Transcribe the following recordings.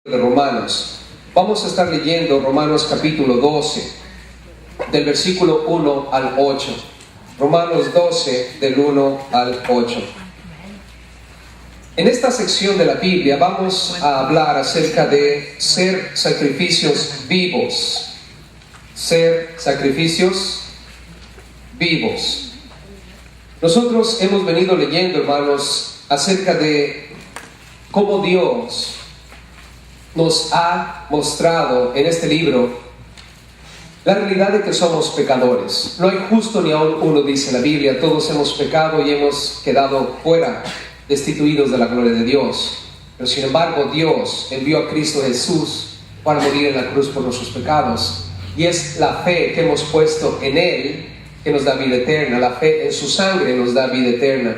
de Romanos. Vamos a estar leyendo Romanos capítulo 12, del versículo 1 al 8. Romanos 12, del 1 al 8. En esta sección de la Biblia vamos a hablar acerca de ser sacrificios vivos. Ser sacrificios vivos. Nosotros hemos venido leyendo, hermanos, acerca de cómo Dios nos ha mostrado en este libro la realidad de que somos pecadores. No hay justo ni aún uno, dice la Biblia. Todos hemos pecado y hemos quedado fuera, destituidos de la gloria de Dios. Pero sin embargo, Dios envió a Cristo Jesús para morir en la cruz por nuestros pecados. Y es la fe que hemos puesto en Él que nos da vida eterna. La fe en su sangre nos da vida eterna.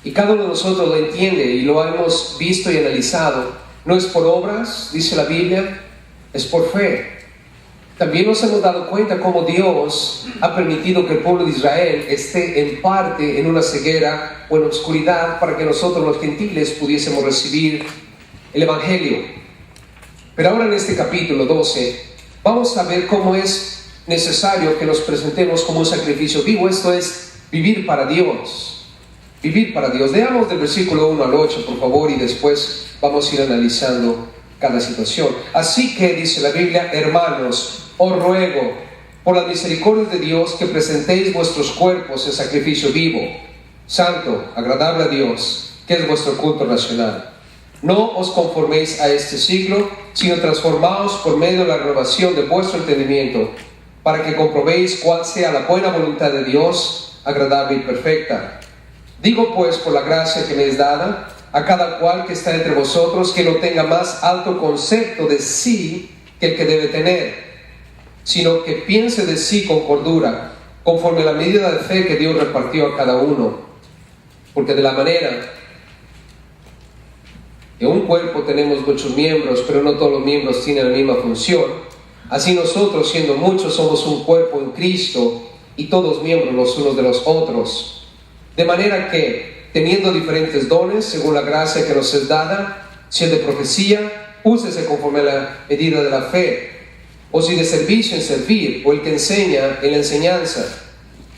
Y cada uno de nosotros lo entiende y lo hemos visto y analizado. No es por obras, dice la Biblia, es por fe. También nos hemos dado cuenta cómo Dios ha permitido que el pueblo de Israel esté en parte en una ceguera o en oscuridad para que nosotros los gentiles pudiésemos recibir el Evangelio. Pero ahora en este capítulo 12 vamos a ver cómo es necesario que nos presentemos como un sacrificio vivo. Esto es vivir para Dios. Vivir para Dios. Leamos del versículo 1 al 8, por favor, y después vamos a ir analizando cada situación. Así que, dice la Biblia, hermanos, os ruego, por las misericordias de Dios, que presentéis vuestros cuerpos en sacrificio vivo, santo, agradable a Dios, que es vuestro culto racional. No os conforméis a este siglo, sino transformaos por medio de la renovación de vuestro entendimiento, para que comprobéis cuál sea la buena voluntad de Dios, agradable y perfecta. Digo pues, por la gracia que me es dada, a cada cual que está entre vosotros, que no tenga más alto concepto de sí que el que debe tener, sino que piense de sí con cordura, conforme a la medida de fe que Dios repartió a cada uno. Porque de la manera que un cuerpo tenemos muchos miembros, pero no todos los miembros tienen la misma función, así nosotros, siendo muchos, somos un cuerpo en Cristo, y todos miembros los unos de los otros. De manera que, teniendo diferentes dones, según la gracia que nos es dada, si el de profecía, úsese conforme a la medida de la fe, o si de servicio en servir, o el que enseña en la enseñanza,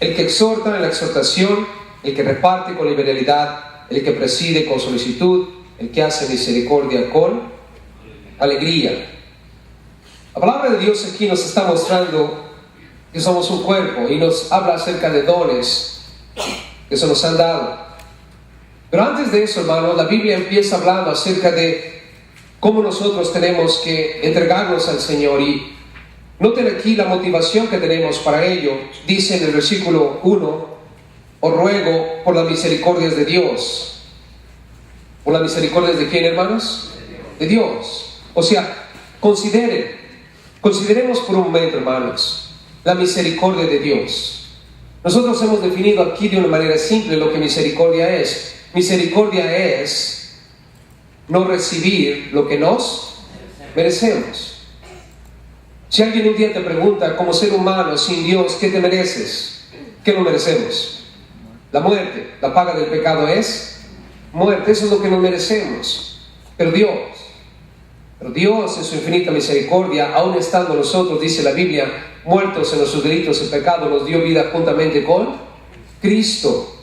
el que exhorta en la exhortación, el que reparte con liberalidad, el que preside con solicitud, el que hace misericordia con alegría. La palabra de Dios aquí nos está mostrando que somos un cuerpo y nos habla acerca de dones que se nos han dado. Pero antes de eso, hermanos, la Biblia empieza hablando acerca de cómo nosotros tenemos que entregarnos al Señor. Y noten aquí la motivación que tenemos para ello. Dice en el versículo 1, os ruego por las misericordias de Dios. ¿Por las misericordias de quién, hermanos? De Dios. O sea, consideremos por un momento, hermanos, la misericordia de Dios. Nosotros hemos definido aquí de una manera simple lo que misericordia es. Misericordia es no recibir lo que nos merecemos. Si alguien un día te pregunta, como ser humano, sin Dios, ¿qué te mereces? ¿Qué no merecemos? La muerte. La paga del pecado es muerte. Eso es lo que nos merecemos. Pero Dios en su infinita misericordia, aun estando nosotros, dice la Biblia, muertos en nuestros delitos y pecados, nos dio vida juntamente con Cristo.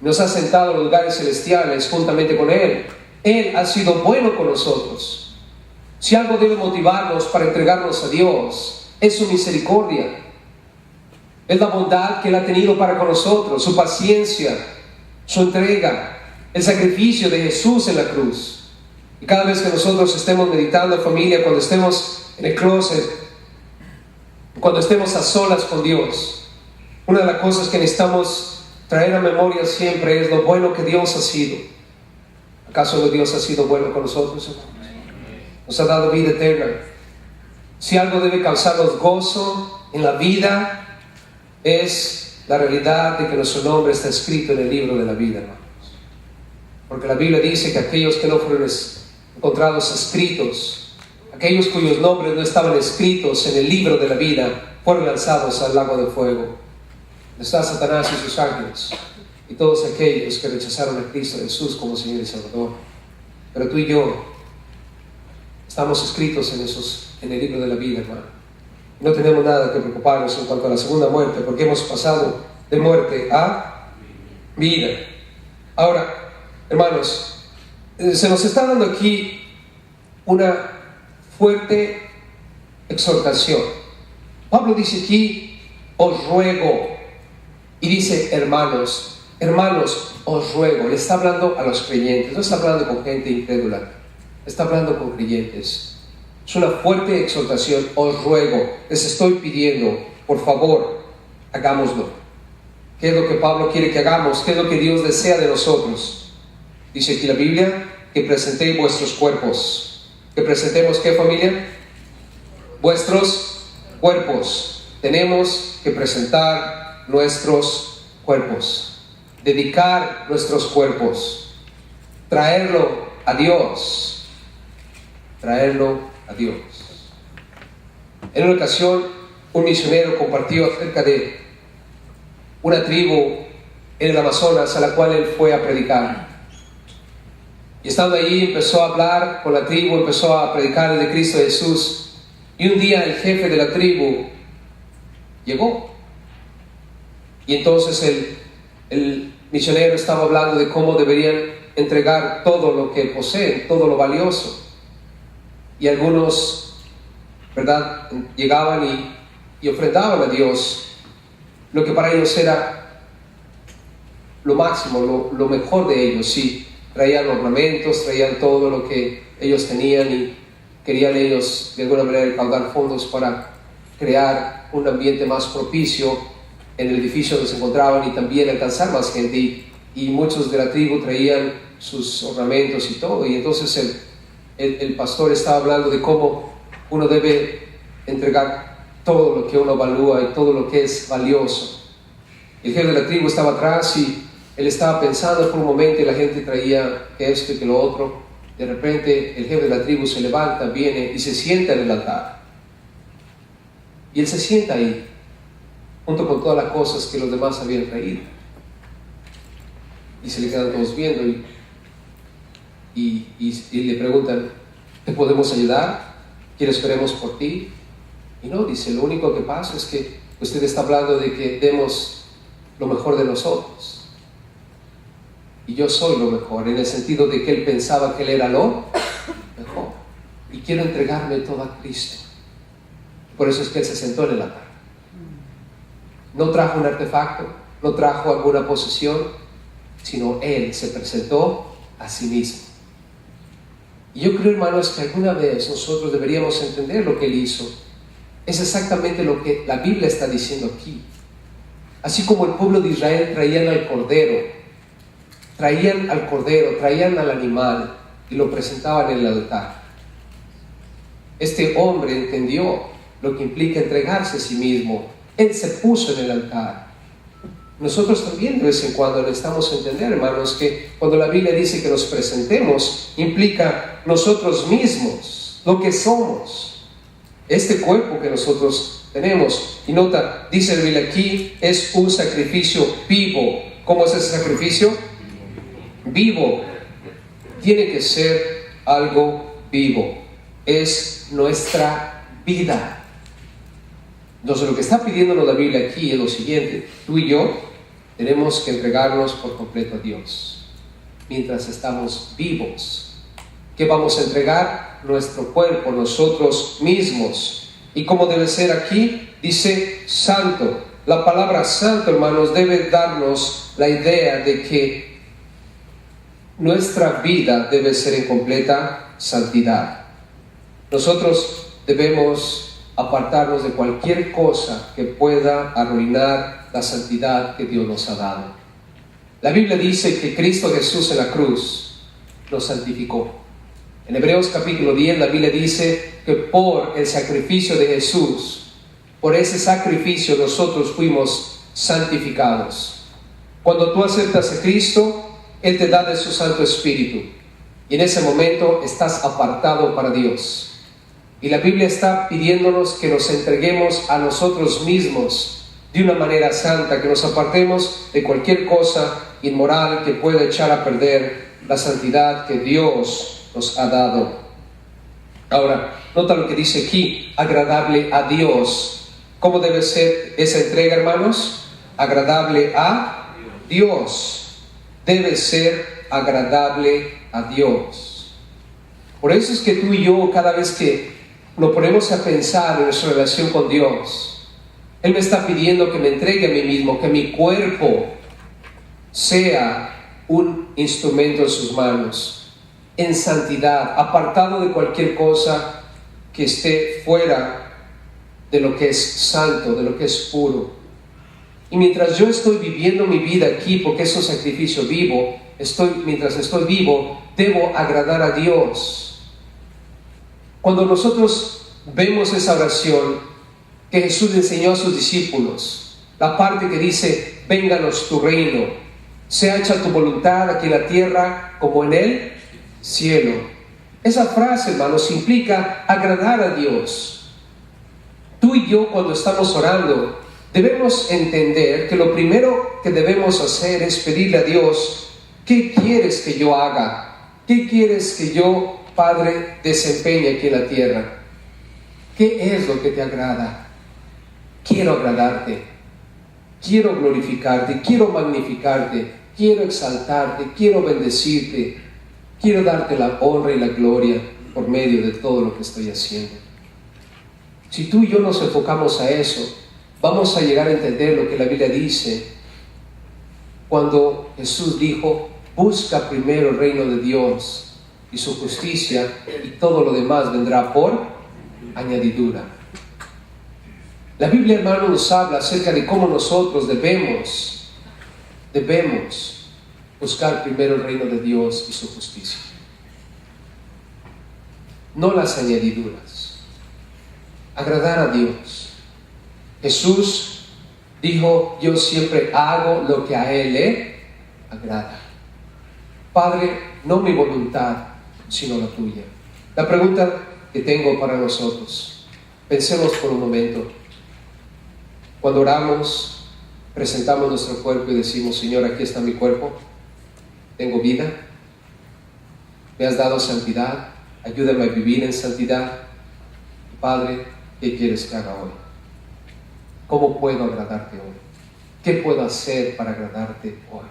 Nos ha sentado en los lugares celestiales juntamente con Él. Él ha sido bueno con nosotros. Si algo debe motivarnos para entregarnos a Dios, es su misericordia. Es la bondad que Él ha tenido para con nosotros, su paciencia, su entrega, el sacrificio de Jesús en la cruz. Y cada vez que nosotros estemos meditando en familia, cuando estemos en el closet, cuando estemos a solas con Dios, una de las cosas que necesitamos traer a memoria siempre es lo bueno que Dios ha sido. ¿Acaso Dios ha sido bueno con nosotros, hermanos? Nos ha dado vida eterna. Si algo debe causarnos gozo en la vida, es la realidad de que nuestro nombre está escrito en el libro de la vida, hermanos. Porque la Biblia dice que aquellos que no fueron encontrados escritos, aquellos cuyos nombres no estaban escritos en el libro de la vida, fueron lanzados al lago de fuego. Donde está Satanás y sus ángeles, y todos aquellos que rechazaron a Cristo Jesús como Señor y Salvador. Pero tú y yo Estamos escritos en el libro de la vida, hermano. No tenemos nada que preocuparnos en cuanto a la segunda muerte, porque hemos pasado de muerte a vida. Ahora, hermanos, se nos está dando aquí una fuerte exhortación. Pablo dice aquí, os ruego, y dice hermanos, os ruego. Le está hablando a los creyentes, no está hablando con gente incrédula, está hablando con creyentes. Es una fuerte exhortación, os ruego, les estoy pidiendo, por favor, hagámoslo. ¿Qué es lo que Pablo quiere que hagamos? ¿Qué es lo que Dios desea de nosotros? Dice aquí la Biblia, que presentéis vuestros cuerpos. ¿Que presentemos qué, familia? Vuestros cuerpos. Tenemos que presentar nuestros cuerpos, dedicar nuestros cuerpos, traerlo a Dios, En una ocasión, un misionero compartió acerca de una tribu en el Amazonas a la cual él fue a predicar. Y estando allí empezó a hablar con la tribu, empezó a predicar de Cristo Jesús. Y un día el jefe de la tribu llegó. Y entonces el misionero estaba hablando de cómo deberían entregar todo lo que poseen, todo lo valioso. Y algunos, ¿verdad?, llegaban y ofrendaban a Dios lo que para ellos era lo máximo, lo mejor de ellos. Sí, traían ornamentos, traían todo lo que ellos tenían y querían ellos de alguna manera recaudar fondos para crear un ambiente más propicio en el edificio donde se encontraban y también alcanzar más gente. Y muchos de la tribu traían sus ornamentos y todo. Y entonces el pastor estaba hablando de cómo uno debe entregar todo lo que uno evalúa y todo lo que es valioso. El jefe de la tribu estaba atrás y él estaba pensando por un momento y la gente traía que esto y que lo otro. De repente el jefe de la tribu se levanta, viene y se sienta en el altar. Y él se sienta ahí, junto con todas las cosas que los demás habían traído. Y se le quedan todos viendo y le preguntan, ¿te podemos ayudar? ¿Quieres que oremos por ti? Y no, dice, lo único que pasa es que usted está hablando de que demos lo mejor de nosotros. Y yo soy lo mejor, en el sentido de que él pensaba que él era lo mejor. Y quiero entregarme todo a Cristo. Por eso es que él se sentó en el altar. No trajo un artefacto, no trajo alguna posesión, sino él se presentó a sí mismo. Y yo creo, hermanos, que alguna vez nosotros deberíamos entender lo que él hizo. Es exactamente lo que la Biblia está diciendo aquí. Así como el pueblo de Israel traían al cordero, traían al animal y lo presentaban en el altar. Este hombre entendió lo que implica entregarse a sí mismo. Él se puso en el altar. Nosotros también de vez en cuando necesitamos entender, hermanos, que cuando la Biblia dice que nos presentemos, implica nosotros mismos, lo que somos. Este cuerpo que nosotros tenemos. Y nota, dice la Biblia aquí, es un sacrificio vivo. ¿Cómo es ese sacrificio? Vivo. Tiene que ser algo vivo. Es nuestra vida. Entonces lo que está pidiéndonos la Biblia aquí es lo siguiente: tú y yo tenemos que entregarnos por completo a Dios mientras estamos vivos. ¿Qué vamos a entregar? Nuestro cuerpo, nosotros mismos. ¿Y cómo debe ser aquí? Dice santo. La palabra santo, hermanos, debe darnos la idea de que nuestra vida debe ser en completa santidad. Nosotros debemos apartarnos de cualquier cosa que pueda arruinar la santidad que Dios nos ha dado. La Biblia dice que Cristo Jesús en la cruz nos santificó. En Hebreos capítulo 10 la Biblia dice que por el sacrificio de Jesús, por ese sacrificio nosotros fuimos santificados. Cuando tú aceptas a Cristo, Él te da de su Santo Espíritu y en ese momento estás apartado para Dios. Y la Biblia está pidiéndonos que nos entreguemos a nosotros mismos de una manera santa, que nos apartemos de cualquier cosa inmoral que pueda echar a perder la santidad que Dios nos ha dado. Ahora, nota lo que dice aquí, agradable a Dios. ¿Cómo debe ser esa entrega, hermanos? Agradable a Dios. Debe ser agradable a Dios. Por eso es que tú y yo, cada vez que nos ponemos a pensar en nuestra relación con Dios, Él me está pidiendo que me entregue a mí mismo, que mi cuerpo sea un instrumento en sus manos, en santidad, apartado de cualquier cosa que esté fuera de lo que es santo, de lo que es puro. Y mientras yo estoy viviendo mi vida aquí, porque es un sacrificio vivo, mientras estoy vivo, debo agradar a Dios. Cuando nosotros vemos esa oración que Jesús le enseñó a sus discípulos, la parte que dice, vénganos tu reino, sea hecha tu voluntad aquí en la tierra como en el cielo. Esa frase, hermanos, implica agradar a Dios. Tú y yo, cuando estamos orando, debemos entender que lo primero que debemos hacer es pedirle a Dios, ¿qué quieres que yo haga? ¿Qué quieres que yo, Padre, desempeñe aquí en la tierra? ¿Qué es lo que te agrada? Quiero agradarte, quiero glorificarte, quiero magnificarte, quiero exaltarte, quiero bendecirte, quiero darte la honra y la gloria por medio de todo lo que estoy haciendo. Si tú y yo nos enfocamos a eso, vamos a llegar a entender lo que la Biblia dice cuando Jesús dijo, busca primero el reino de Dios y su justicia, y todo lo demás vendrá por añadidura. La Biblia, hermano, nos habla acerca de cómo nosotros debemos buscar primero el reino de Dios y su justicia, no las añadiduras. Agradar a Dios. Jesús dijo, yo siempre hago lo que a Él le agrada. Padre, no mi voluntad, sino la tuya. La pregunta que tengo para nosotros, pensemos por un momento. Cuando oramos, presentamos nuestro cuerpo y decimos, Señor, aquí está mi cuerpo, tengo vida, me has dado santidad, ayúdame a vivir en santidad. Padre, ¿qué quieres que haga hoy? ¿Cómo puedo agradarte hoy? ¿Qué puedo hacer para agradarte hoy?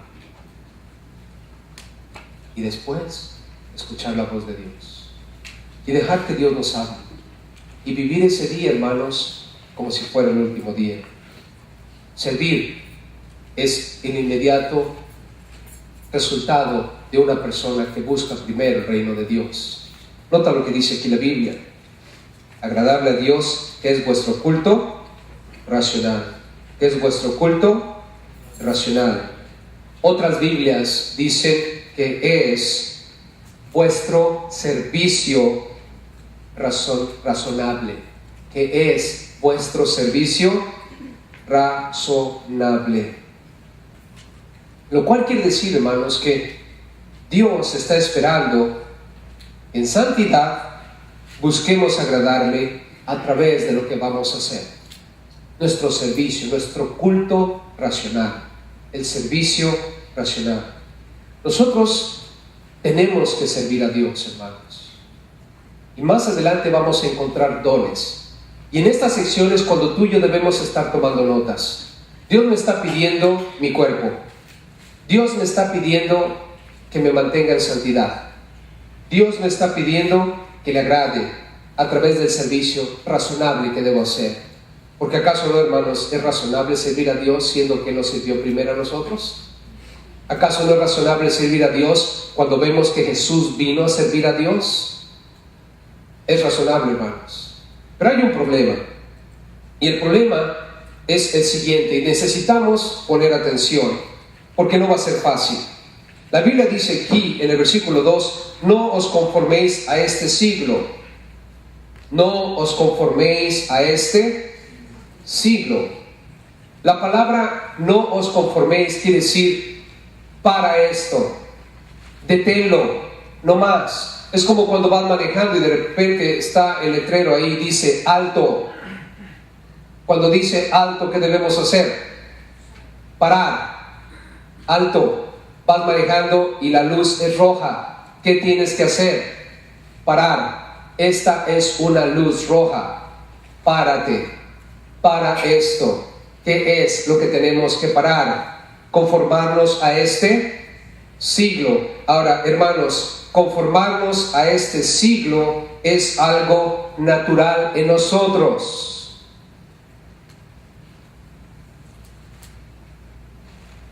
Y después, escuchar la voz de Dios y dejar que Dios nos hable y vivir ese día, hermanos, como si fuera el último día. Servir es el inmediato resultado de una persona que busca primero el reino de Dios. Nota lo que dice aquí la Biblia. Agradarle a Dios, que es vuestro culto racional. ¿Qué es vuestro culto racional? Otras Biblias dicen que es vuestro servicio razonable. Que es vuestro servicio razonable. Lo cual quiere decir, hermanos, que Dios está esperando en santidad busquemos agradarle a través de lo que vamos a hacer. Nuestro servicio, nuestro culto racional. El servicio racional. Nosotros tenemos que servir a Dios, hermanos. Y más adelante vamos a encontrar dones. Y en estas secciones, cuando tú y yo debemos estar tomando notas. Dios me está pidiendo mi cuerpo. Dios me está pidiendo que me mantenga en santidad. Dios me está pidiendo que le agrade a través del servicio razonable que debo hacer. Porque ¿acaso no, hermanos, es razonable servir a Dios siendo que nos sirvió primero a nosotros? ¿Acaso no es razonable servir a Dios cuando vemos que Jesús vino a servir a Dios? Es razonable, hermanos. Pero hay un problema. Y el problema es el siguiente, y necesitamos poner atención, porque no va a ser fácil. La Biblia dice aquí en el versículo 2, no os conforméis a este siglo. No os conforméis a este siglo. La palabra no os conforméis quiere decir para esto, deténlo, no más. Es como cuando vas manejando y de repente está el letrero ahí y dice alto. Cuando dice alto, ¿qué debemos hacer? Parar. Alto. Vas manejando y la luz es roja. ¿Qué tienes que hacer? Parar. esta es una luz roja, párate, para esto. ¿Qué es lo que tenemos que parar? Conformarnos a este siglo. Ahora, hermanos, conformarnos a este siglo es algo natural en nosotros.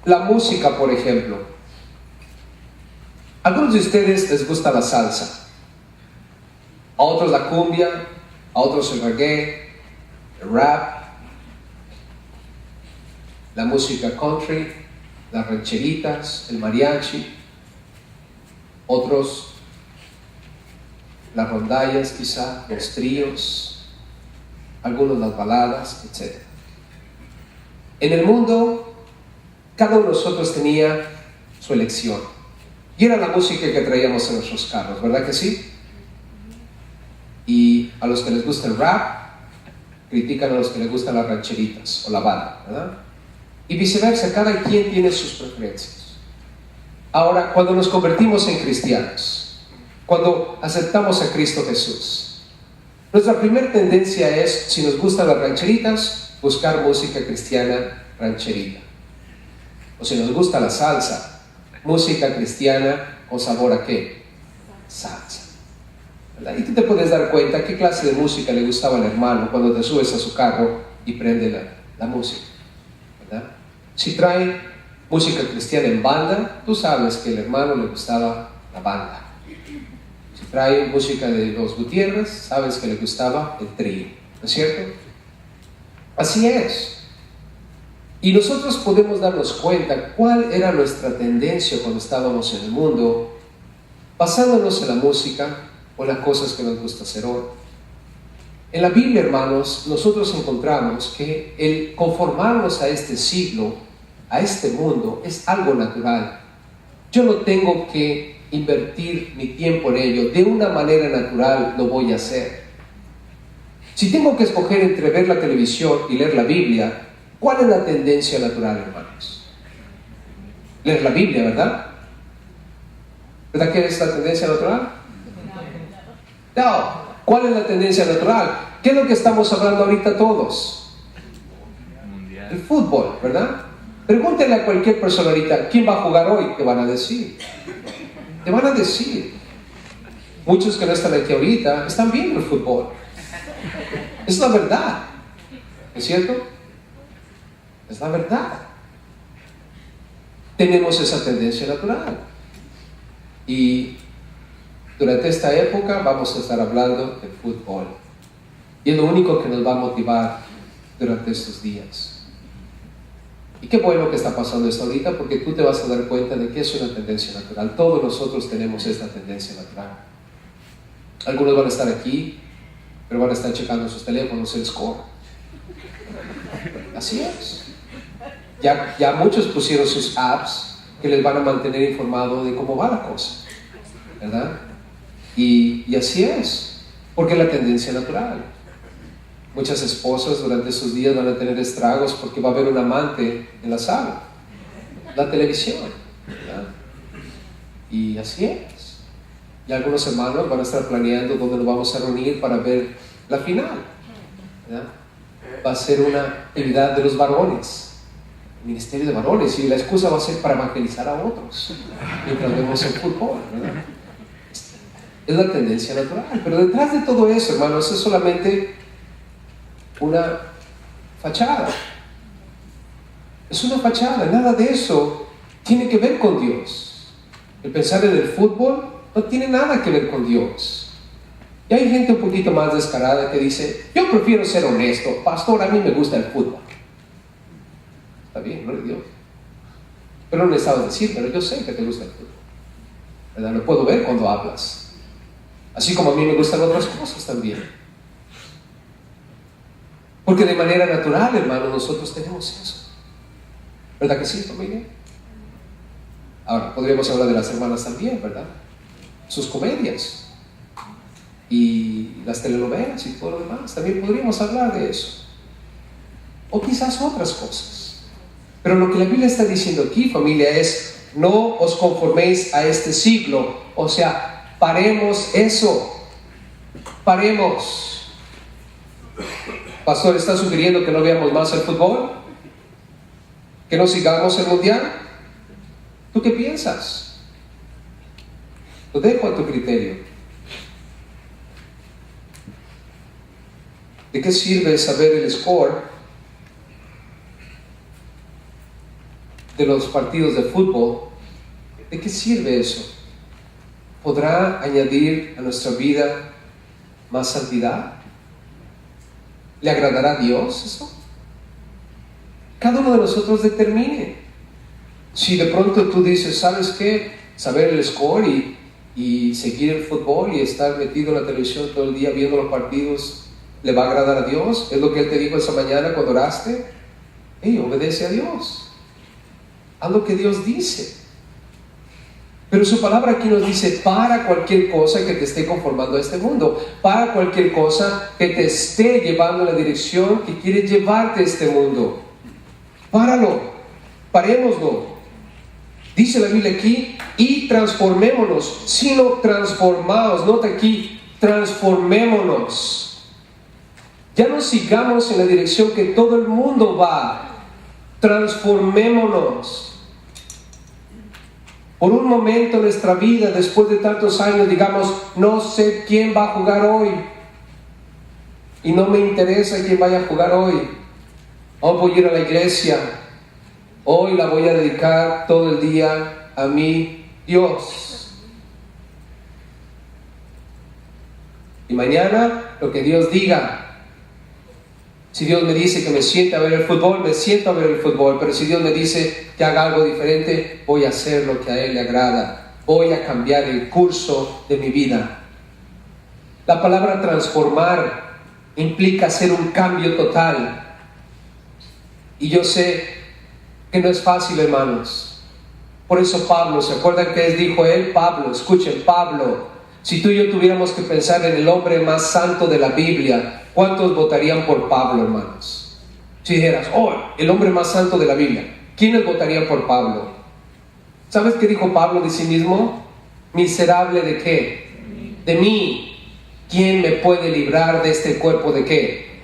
La música, por ejemplo. A algunos de ustedes les gusta la salsa, a otros la cumbia, a otros el reggae, el rap, la música country, las rancheritas, el mariachi, otros las rondallas quizá, los tríos, algunos las baladas, etc. En el mundo, cada uno de nosotros tenía su elección. Y era la música que traíamos en nuestros carros, ¿verdad que sí? Y a los que les gusta el rap, critican a los que les gustan las rancheritas o la banda, ¿verdad? Y viceversa, cada quien tiene sus preferencias. Ahora, cuando nos convertimos en cristianos, cuando aceptamos a Cristo Jesús, nuestra primera tendencia es, si nos gustan las rancheritas, buscar música cristiana rancherita. O si nos gusta la salsa, música cristiana con sabor a ¿qué? Salsa. ¿Verdad? Y tú te puedes dar cuenta qué clase de música le gustaba al hermano cuando te subes a su carro y prende la música, ¿verdad? Si trae música cristiana en banda, tú sabes que al hermano le gustaba la banda. Si trae música de los Gutiérrez, sabes que le gustaba el trío, ¿no es cierto? Así es. Y nosotros podemos darnos cuenta cuál era nuestra tendencia cuando estábamos en el mundo, basándonos en la música o en las cosas que nos gusta hacer hoy. En la Biblia, hermanos, nosotros encontramos que el conformarnos a este siglo, a este mundo, es algo natural. Yo no tengo que invertir mi tiempo en ello. De una manera natural lo voy a hacer. Si tengo que escoger entre ver la televisión y leer la Biblia, ¿cuál es la tendencia natural, hermanos? Leer la Biblia, ¿verdad? ¿Verdad que es la tendencia natural? No. ¿Cuál es la tendencia natural? ¿Qué es lo que estamos hablando ahorita todos? El fútbol, ¿verdad? Pregúntenle a cualquier persona ahorita, ¿quién va a jugar hoy? Te van a decir. Te van a decir. Muchos que no están aquí ahorita están viendo el fútbol. Es la verdad. ¿Es cierto? Es la verdad. Tenemos esa tendencia natural. Y durante esta época vamos a estar hablando de fútbol. Y es lo único que nos va a motivar durante estos días. Y qué bueno que está pasando esto ahorita, porque tú te vas a dar cuenta de que es una tendencia natural. Todos nosotros tenemos esta tendencia natural. Algunos van a estar aquí, pero van a estar checando sus teléfonos, el score. Así es. Ya muchos pusieron sus apps que les van a mantener informados de cómo va la cosa, ¿verdad? Y así es, porque es la tendencia natural. Muchas esposas durante estos días van a tener estragos porque va a haber un amante en la sala, la televisión, ¿verdad? Y así es. Y algunos hermanos van a estar planeando dónde nos vamos a reunir para ver la final, ¿verdad? Va a ser una actividad de los varones, el ministerio de varones, y la excusa va a ser para evangelizar a otros mientras vemos el fútbol, ¿verdad? Es la tendencia natural, pero detrás de todo eso, hermanos, es solamente una fachada. Es una fachada, nada de eso tiene que ver con Dios. El pensar en el fútbol no tiene nada que ver con Dios. Y hay gente un poquito más descarada que dice, yo prefiero ser honesto, pastor, a mí me gusta el fútbol. Está bien, no le Dios. Pero no necesitas decir, pero yo sé que te gusta el fútbol, ¿verdad? Lo puedo ver cuando hablas. Así como a mí me gustan otras cosas también. Porque de manera natural, hermano, nosotros tenemos eso. ¿Verdad que sí, familia? Ahora, podríamos hablar de las hermanas también, ¿verdad? Sus comedias. Y las telenovelas y todo lo demás. También podríamos hablar de eso. O quizás otras cosas. Pero lo que la Biblia está diciendo aquí, familia, es no os conforméis a este siglo. O sea, paremos eso. Paremos. Pastor, ¿está sugiriendo que no veamos más el fútbol? ¿Que no sigamos el mundial? ¿Tú qué piensas? Lo dejo a tu criterio. ¿De qué sirve saber el score de los partidos de fútbol? ¿De qué sirve eso? ¿Podrá añadir a nuestra vida más santidad? ¿Le agradará a Dios eso? Cada uno de nosotros determine. Si de pronto tú dices, ¿sabes qué? Saber el score y seguir el fútbol y estar metido en la televisión todo el día viendo los partidos, ¿le va a agradar a Dios? ¿Es lo que Él te dijo esa mañana cuando oraste? Obedece a Dios. Haz lo que Dios dice. Pero su palabra aquí nos dice, para cualquier cosa que te esté conformando a este mundo, para cualquier cosa que te esté llevando en la dirección que quiere llevarte a este mundo. Páralo, parémoslo. Dice la Biblia aquí, y transformémonos, sino transformados. Nota aquí, transformémonos. Ya no sigamos en la dirección que todo el mundo va. Transformémonos. Por un momento en nuestra vida, después de tantos años, digamos, no sé quién va a jugar hoy. Y no me interesa quién vaya a jugar hoy. Hoy voy a ir a la iglesia. Hoy la voy a dedicar todo el día a mi Dios. Y mañana, lo que Dios diga. Si Dios me dice que me siente a ver el fútbol, me siento a ver el fútbol. Pero si Dios me dice que haga algo diferente, voy a hacer lo que a Él le agrada. Voy a cambiar el curso de mi vida. La palabra transformar implica hacer un cambio total. Y yo sé que no es fácil, hermanos. Por eso Pablo, ¿se acuerdan qué dijo él? Pablo, escuchen, Pablo, si tú y yo tuviéramos que pensar en el hombre más santo de la Biblia, ¿cuántos votarían por Pablo, hermanos? Si dijeras, el hombre más santo de la Biblia, ¿quiénes votarían por Pablo? ¿Sabes qué dijo Pablo de sí mismo? Miserable de qué? De mí. ¿Quién me puede librar de este cuerpo de qué?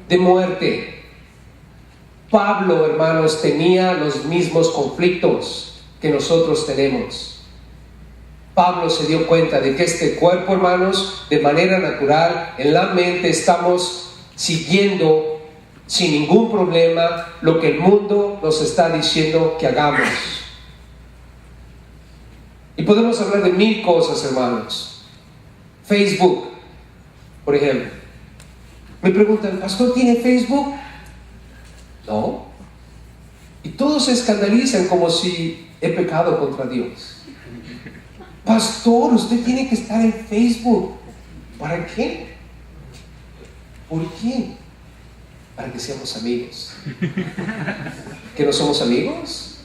De muerte. Pablo, hermanos, tenía los mismos conflictos que nosotros tenemos. Pablo se dio cuenta de que este cuerpo, hermanos, de manera natural, en la mente estamos siguiendo sin ningún problema lo que el mundo nos está diciendo que hagamos. Y podemos hablar de 1000 cosas, hermanos. Facebook, por ejemplo. Me preguntan, ¿pastor tiene Facebook? No. Y todos se escandalizan como si he pecado contra Dios. Pastor, usted tiene que estar en Facebook. ¿Para qué? ¿Por qué? Para que seamos amigos. ¿Que no somos amigos?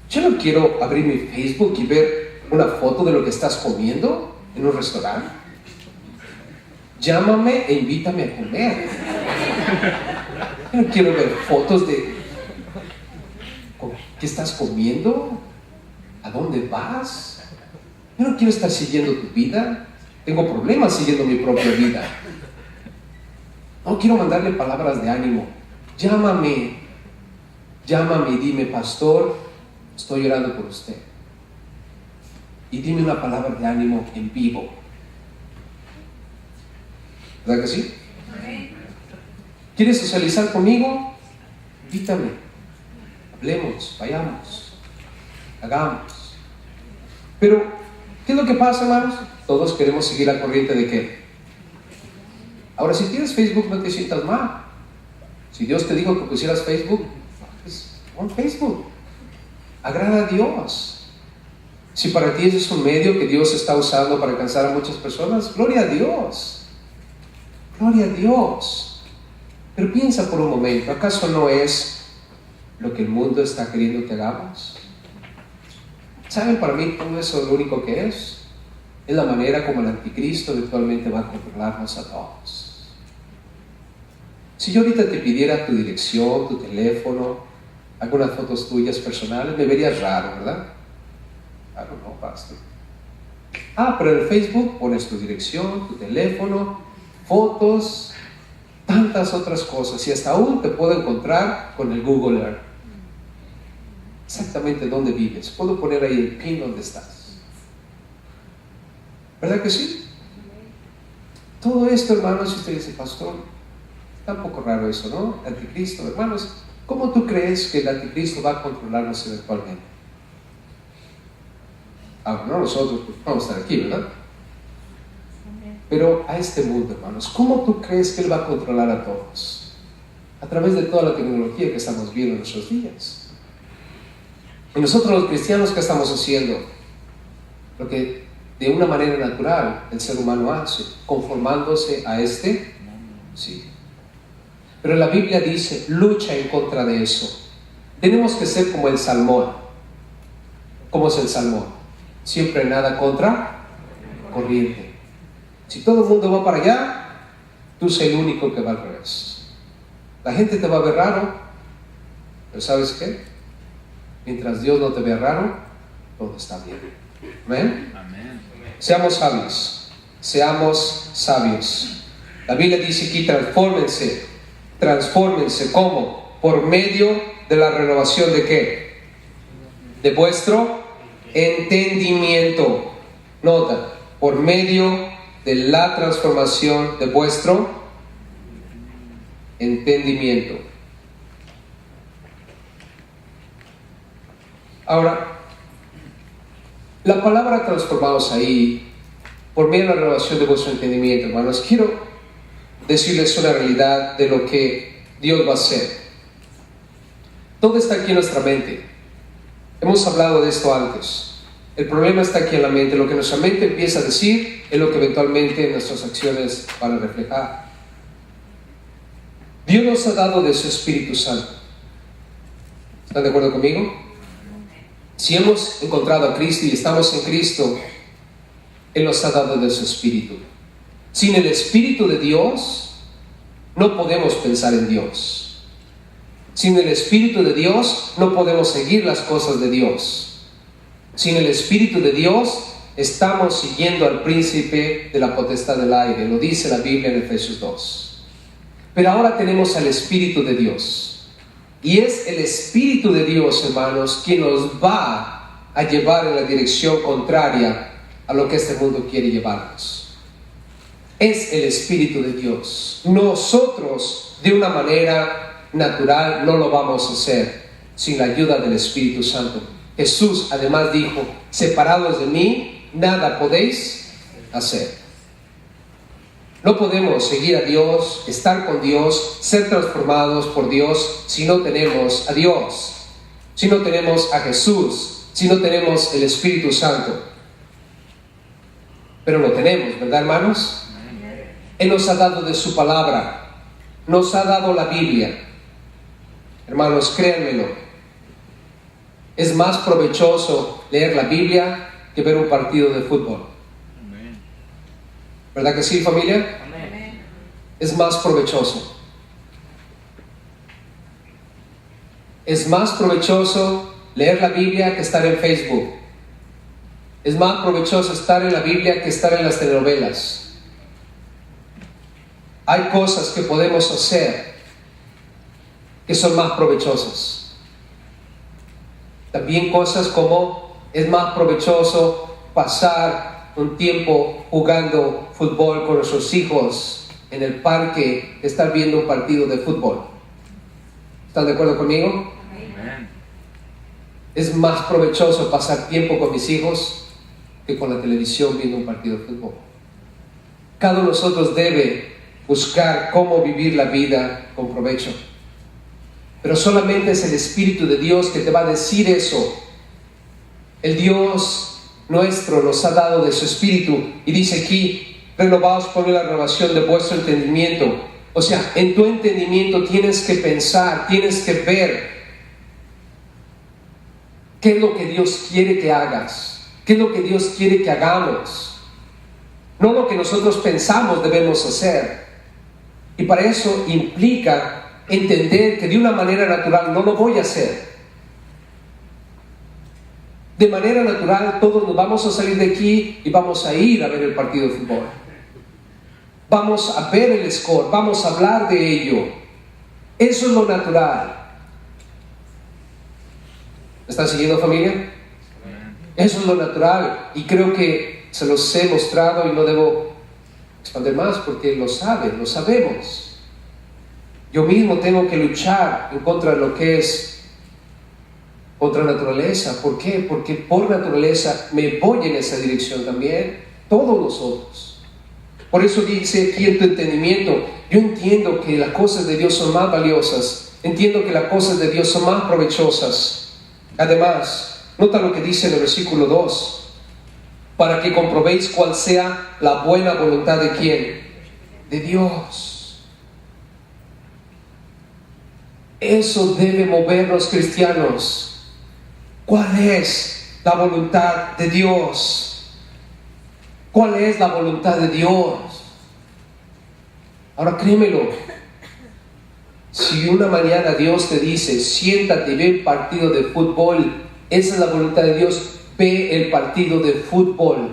Yo no quiero abrir mi Facebook y ver una foto de lo que estás comiendo en un restaurante. Llámame e invítame a comer. Yo no quiero ver fotos de qué estás comiendo, a dónde vas. Yo no quiero estar siguiendo tu vida. Tengo problemas siguiendo mi propia vida. No quiero mandarle palabras de ánimo. Llámame y dime, pastor, estoy orando por usted. Y dime una palabra de ánimo en vivo. ¿Verdad que sí? ¿Quieres socializar conmigo? Invítame. Hablemos, vayamos, hagamos. Pero, ¿qué es lo que pasa, hermanos? Todos queremos seguir la corriente de ¿qué? Ahora, si tienes Facebook, no te sientas mal. Si Dios te dijo que pusieras Facebook, pues pon Facebook. Agrada a Dios. Si para ti ese es un medio que Dios está usando para alcanzar a muchas personas, gloria a Dios. Gloria a Dios. Pero piensa por un momento, ¿acaso no es lo que el mundo está queriendo que hagamos? ¿Saben? Para mí todo eso lo único que es la manera como el anticristo eventualmente va a controlarnos a todos. Si yo ahorita te pidiera tu dirección, tu teléfono, algunas fotos tuyas personales, me verías raro, ¿verdad? Claro, no, pastor. Pero en el Facebook pones tu dirección, tu teléfono, fotos, tantas otras cosas, y hasta aún te puedo encontrar con el Google Earth. Exactamente dónde vives. Puedo poner ahí el pin donde estás. ¿Verdad que sí? Todo esto, hermanos, si usted dice, pastor, está un poco raro eso, ¿no? Anticristo, hermanos, ¿cómo tú crees que el anticristo va a controlarnos eventualmente? No nosotros, pues, vamos a estar aquí, ¿verdad? Pero a este mundo, hermanos, ¿cómo tú crees que él va a controlar a todos? A través de toda la tecnología que estamos viendo en nuestros días. Y nosotros los cristianos, ¿qué estamos haciendo? Lo que de una manera natural el ser humano hace, conformándose a este, sí. Pero la Biblia dice, lucha en contra de eso. Tenemos que ser como el salmón. ¿Cómo es el salmón? Siempre nada contra corriente. Si todo el mundo va para allá, tú eres el único que va al revés. La gente te va a ver raro, pero ¿sabes qué? Mientras Dios no te vea raro, todo está bien. ¿Amén? Amén. Seamos sabios. Seamos sabios. La Biblia dice aquí, transfórmense. Transfórmense, ¿cómo? Por medio de la renovación de ¿qué? De vuestro entendimiento. Nota, por medio de la transformación de vuestro entendimiento. Ahora, la palabra transformados ahí, por medio de la renovación de vuestro entendimiento, hermanos, quiero decirles una realidad de lo que Dios va a hacer. Todo está aquí en nuestra mente. Hemos hablado de esto antes. El problema está aquí en la mente. Lo que nuestra mente empieza a decir es lo que eventualmente nuestras acciones van a reflejar. Dios nos ha dado de su Espíritu Santo. ¿Están de acuerdo conmigo? Si hemos encontrado a Cristo y estamos en Cristo, Él nos ha dado de su Espíritu. Sin el Espíritu de Dios, no podemos pensar en Dios. Sin el Espíritu de Dios, no podemos seguir las cosas de Dios. Sin el Espíritu de Dios, estamos siguiendo al príncipe de la potestad del aire. Lo dice la Biblia en Efesios 2. Pero ahora tenemos al Espíritu de Dios. Y es el Espíritu de Dios, hermanos, quien nos va a llevar en la dirección contraria a lo que este mundo quiere llevarnos. Es el Espíritu de Dios. Nosotros, de una manera natural, no lo vamos a hacer sin la ayuda del Espíritu Santo. Jesús además dijo, separados de mí, nada podéis hacer. No podemos seguir a Dios, estar con Dios, ser transformados por Dios si no tenemos a Dios, si no tenemos a Jesús, si no tenemos el Espíritu Santo. Pero lo tenemos, ¿verdad, hermanos? Él nos ha dado de su palabra, nos ha dado la Biblia. Hermanos, créanmelo, es más provechoso leer la Biblia que ver un partido de fútbol. ¿Verdad que sí, familia? Amén. Es más provechoso. Es más provechoso leer la Biblia que estar en Facebook. Es más provechoso estar en la Biblia que estar en las telenovelas. Hay cosas que podemos hacer que son más provechosas. También cosas como es más provechoso pasar un tiempo jugando fútbol con nuestros hijos en el parque que estar viendo un partido de fútbol. ¿Están de acuerdo conmigo? Amén. Es más provechoso pasar tiempo con mis hijos que con la televisión viendo un partido de fútbol. Cada uno de nosotros debe buscar cómo vivir la vida con provecho. Pero solamente es el Espíritu de Dios que te va a decir eso. El Dios nuestro nos ha dado de su Espíritu y dice aquí, renovaos por la renovación de vuestro entendimiento. O sea, en tu entendimiento tienes que pensar, tienes que ver qué es lo que Dios quiere que hagas, qué es lo que Dios quiere que hagamos, no lo que nosotros pensamos debemos hacer. Y para eso implica entender que de una manera natural no lo voy a hacer. De manera natural, todos nos vamos a salir de aquí y vamos a ir a ver el partido de fútbol. Vamos a ver el score, vamos a hablar de ello. Eso es lo natural. ¿Me están siguiendo, familia? Eso es lo natural. Y creo que se los he mostrado y no debo expandir más porque lo saben, lo sabemos. Yo mismo tengo que luchar en contra de lo que es contra naturaleza. ¿Por qué? Porque por naturaleza me voy en esa dirección también. Todos nosotros. Por eso dice aquí en tu entendimiento, yo entiendo que las cosas de Dios son más valiosas. Entiendo que las cosas de Dios son más provechosas. Además, nota lo que dice en el versículo 2. Para que comprobéis cuál sea la buena voluntad de ¿quién? De Dios. Eso debe movernos, cristianos. ¿Cuál es la voluntad de Dios? ¿Cuál es la voluntad de Dios? Ahora créemelo. Si una mañana Dios te dice, siéntate y ve el partido de fútbol, esa es la voluntad de Dios, ve el partido de fútbol.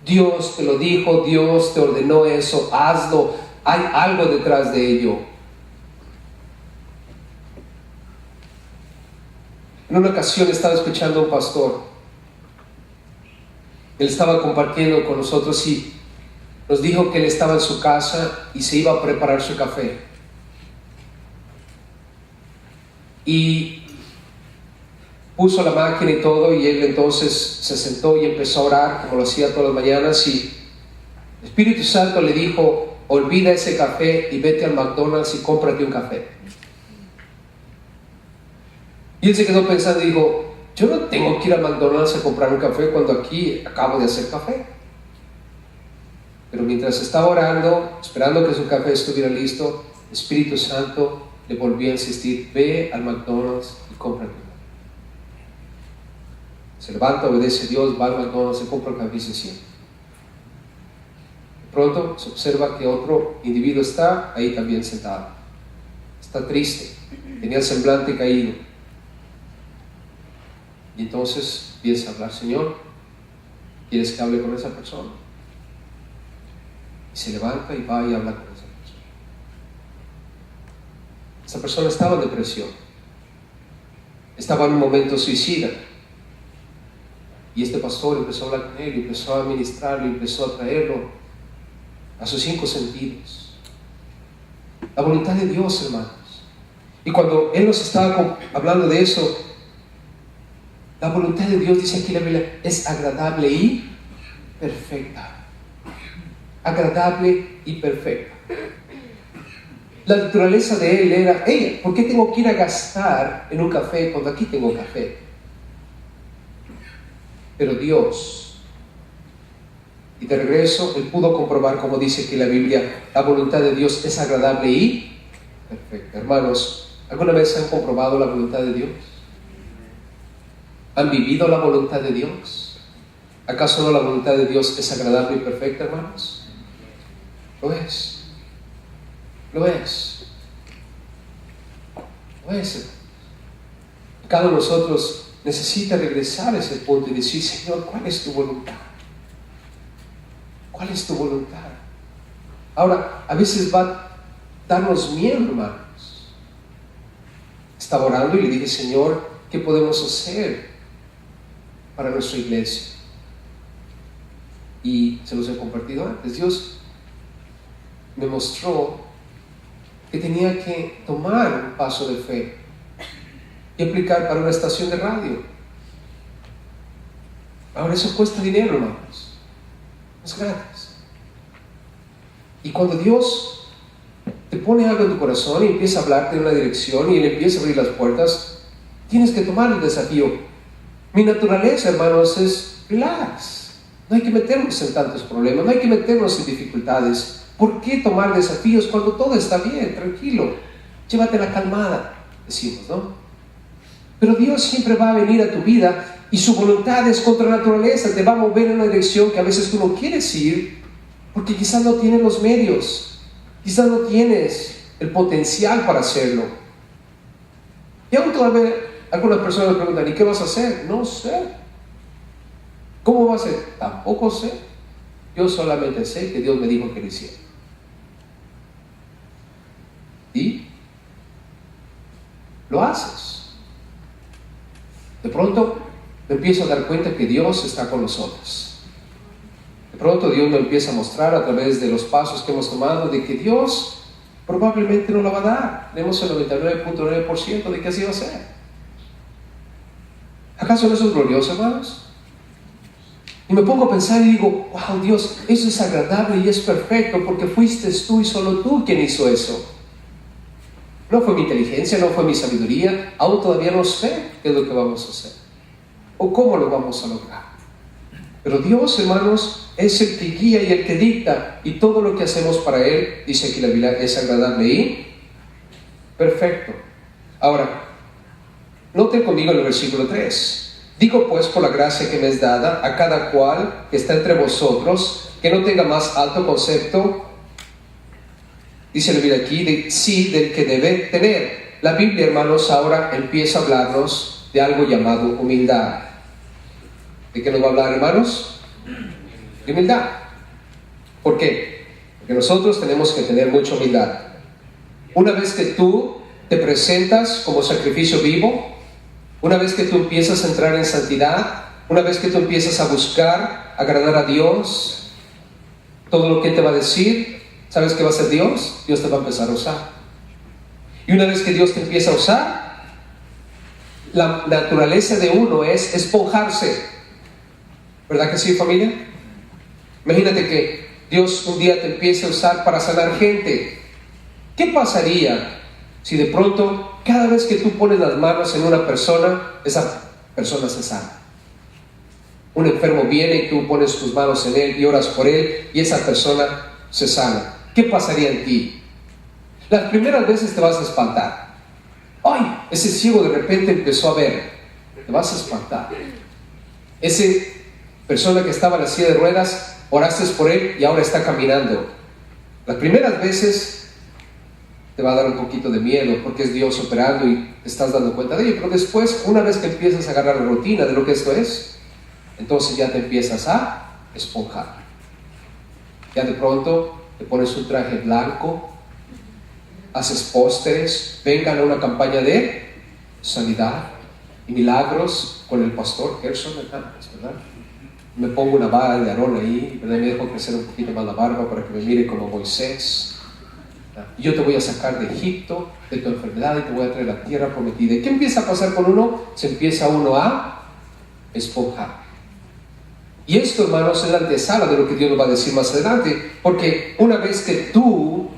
Dios te lo dijo, Dios te ordenó eso, hazlo. Hay algo detrás de ello. En una ocasión estaba escuchando a un pastor. Él estaba compartiendo con nosotros y nos dijo que él estaba en su casa y se iba a preparar su café. Y puso la máquina y todo, y él entonces se sentó y empezó a orar como lo hacía todas las mañanas, y el Espíritu Santo le dijo, olvida ese café y vete al McDonald's y cómprate un café. Y él se quedó pensando y dijo, yo no tengo que ir al McDonald's a comprar un café cuando aquí acabo de hacer café. Pero mientras estaba orando, esperando que su café estuviera listo, el Espíritu Santo le volvió a insistir, ve al McDonald's y cómprate un café. Se levanta, obedece a Dios, va al McDonald's, se compra el café y se sienta. De pronto se observa que otro individuo está ahí también sentado. Está triste, tenía el semblante caído. Y entonces empieza a hablar, Señor, ¿quieres que hable con esa persona? Y se levanta y va y habla con esa persona. Esa persona estaba en depresión. Estaba en un momento suicida. Y este pastor empezó a hablar con él, y empezó a ministrarlo, y empezó a traerlo a sus 5 sentidos. La voluntad de Dios, hermanos. Y cuando él nos estaba hablando de eso, la voluntad de Dios, dice aquí la Biblia, es agradable y perfecta. Agradable y perfecta. La naturaleza de él era, ¿por qué tengo que ir a gastar en un café cuando aquí tengo café? Pero Dios, y de regreso, él pudo comprobar, como dice aquí la Biblia, la voluntad de Dios es agradable y perfecta. Hermanos, ¿alguna vez han comprobado la voluntad de Dios? ¿Han vivido la voluntad de Dios? ¿Acaso no la voluntad de Dios es agradable y perfecta, hermanos? Lo es. Lo es. Lo es. Cada uno de nosotros necesita regresar a ese punto y decir, Señor, ¿cuál es tu voluntad? ¿Cuál es tu voluntad? Ahora, a veces va a darnos miedo, hermanos. Estaba orando y le dije, Señor, ¿qué podemos hacer para nuestra iglesia? Y se los he compartido antes. Dios me mostró que tenía que tomar un paso de fe y aplicar para una estación de radio. Ahora eso cuesta dinero, hermanos. No es gratis. Y cuando Dios te pone algo en tu corazón y empieza a hablarte en una dirección y Él empieza a abrir las puertas, tienes que tomar el desafío. Mi naturaleza, hermanos, es relax. No hay que meternos en tantos problemas, no hay que meternos en dificultades. ¿Por qué tomar desafíos cuando todo está bien, tranquilo? Llévate la calmada, decimos, ¿no? Pero Dios siempre va a venir a tu vida y su voluntad es contra la naturaleza, te va a mover en una dirección que a veces tú no quieres ir, porque quizás no tienes los medios, quizás no tienes el potencial para hacerlo. Y aún todavía algunas personas me preguntan, ¿y qué vas a hacer? No sé. ¿Cómo va a ser? Tampoco sé. Yo solamente sé que Dios me dijo que lo hiciera. Y lo haces. De pronto me empiezo a dar cuenta que Dios está con nosotros. De pronto Dios me empieza a mostrar a través de los pasos que hemos tomado de que Dios probablemente no lo va a dar. Tenemos el 99.9% de que así va a ser. ¿Acaso no eso es glorioso, hermanos? Y me pongo a pensar y digo, wow, Dios, eso es agradable y es perfecto porque fuiste tú y solo tú quien hizo eso. No fue mi inteligencia, no fue mi sabiduría, aún todavía no sé qué es lo que vamos a hacer o cómo lo vamos a lograr. Pero Dios, hermanos, es el que guía y el que dicta, y todo lo que hacemos para Él, dice aquí la Biblia, es agradable y perfecto. Ahora, noten conmigo en el versículo 3. Digo pues, por la gracia que me es dada, a cada cual que está entre vosotros, que no tenga más alto concepto, dice la Biblia aquí, de sí, del que debe tener. La Biblia, hermanos, ahora empieza a hablarnos de algo llamado humildad. ¿De qué nos va a hablar, hermanos? De humildad. ¿Por qué? Porque nosotros tenemos que tener mucha humildad. Una vez que tú te presentas como sacrificio vivo, una vez que tú empiezas a entrar en santidad, una vez que tú empiezas a buscar agradar a Dios, todo lo que te va a decir, ¿sabes qué va a hacer Dios? Dios te va a empezar a usar. Y una vez que Dios te empieza a usar, la naturaleza de uno es esponjarse. ¿Verdad que sí, familia? Imagínate que Dios un día te empiece a usar para sanar gente. ¿Qué pasaría si de pronto, cada vez que tú pones las manos en una persona, esa persona se sana? Un enfermo viene y tú pones tus manos en él y oras por él y esa persona se sana. ¿Qué pasaría en ti? Las primeras veces te vas a espantar. ¡Ay! Ese ciego de repente empezó a ver. Te vas a espantar. Ese persona que estaba en la silla de ruedas, oraste por él y ahora está caminando. Las primeras veces te va a dar un poquito de miedo porque es Dios operando y te estás dando cuenta de ello, pero después, una vez que empiezas a agarrar la rutina de lo que esto es, entonces ya te empiezas a esponjar. Ya de pronto te pones un traje blanco, haces pósteres, vengan a una campaña de sanidad y milagros con el pastor Gerson Hernández, ¿verdad? Me pongo una vara de Aarón ahí, ¿verdad? Me dejo crecer un poquito más la barba para que me mire como Moisés. Y yo te voy a sacar de Egipto, de tu enfermedad, y te voy a traer a la tierra prometida. ¿Y qué empieza a pasar con uno? Se empieza uno a esponjar. Y esto, hermanos, es la antesala de lo que Dios nos va a decir más adelante. Porque una vez que tú